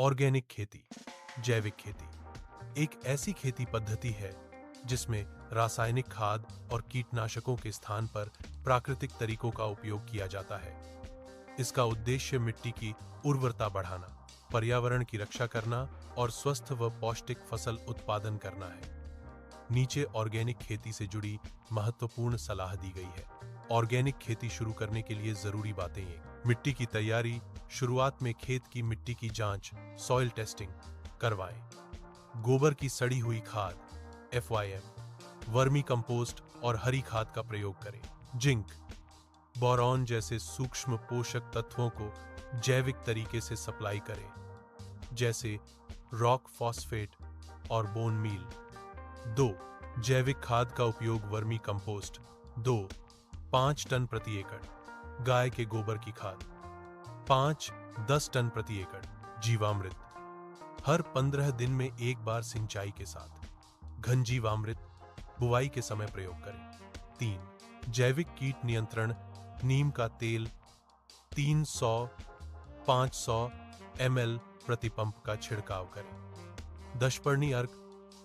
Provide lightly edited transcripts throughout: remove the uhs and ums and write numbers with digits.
Organic खेती, जैविक खेती एक ऐसी खेती पद्धति है जिसमें रासायनिक खाद और कीटनाशकों के स्थान पर प्राकृतिक तरीकों का उपयोग किया जाता है। इसका उद्देश्य मिट्टी की उर्वरता बढ़ाना, पर्यावरण की रक्षा करना और स्वस्थ व पौष्टिक फसल उत्पादन करना है। नीचे ऑर्गेनिक खेती से जुड़ी महत्वपूर्ण सलाह दी गई है। ऑर्गेनिक खेती शुरू करने के लिए जरूरी बातें ये: मिट्टी की तैयारी, शुरुआत में खेत की मिट्टी की जांच, सॉइल टेस्टिंग करवाएं। गोबर की सड़ी हुई खाद FYM, वर्मी कंपोस्ट और हरी खाद का प्रयोग करें। जिंक, बोरॉन जैसे सूक्ष्म पोषक तत्वों को जैविक तरीके से सप्लाई करें, जैसे रॉक फॉस्फेट और बोन मील। 2. जैविक खाद का उपयोग वर्मी कंपोस्ट 5 टन प्रति एकड़, गाय के गोबर की खाद 5-10 टन प्रति एकड़, जीवामृत हर 15 दिन में एक बार सिंचाई के साथ, घन जीवामृत बुवाई के समय प्रयोग करें। 3. जैविक कीट नियंत्रण, नीम का तेल 300-500 ml प्रति पंप का छिड़काव करें। दशपर्णी अर्क,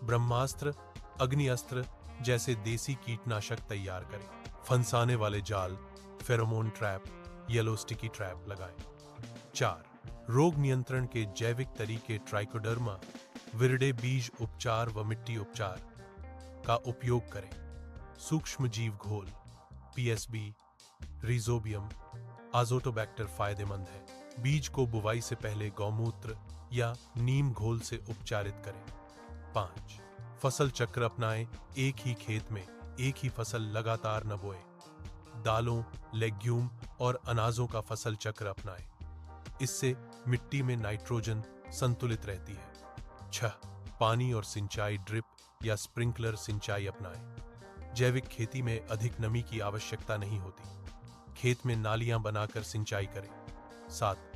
ब्रह्मास्त्र, अग्निअस्त्र जैसे देसी कीटनाशक तैयार करें। फंसाने वाले जाल, pheromone trap, yellow sticky trap लगाएं। 4. रोग नियंत्रण के जैविक तरीके ट्राइकोडर्मा, विरिडे बीज उपचार व मिट्टी उपचार का उपयोग करें। सूक्ष्म जीव घोल PSB, रिजोबियम, आजोटोबैक्टर फायदेमंद है। बीज को बुवाई से पहले गौमूत्र या नीम घोल से उपचारित करें। 5. फसल चक्र अपनाएं, एक ही खेत में एक ही फसल लगातार न बोएं। दालों, लेग्यूम और अनाजों का फसल चक्र अपनाएं। इससे मिट्टी में नाइट्रोजन संतुलित रहती है। 6. पानी और सिंचाई ड्रिप या स्प्रिंकलर सिंचाई अपनाएं। जैविक खेती में अधिक नमी की आवश्यकता नहीं होती। खेत में नालियां बनाकर सिंचाई करें। 7.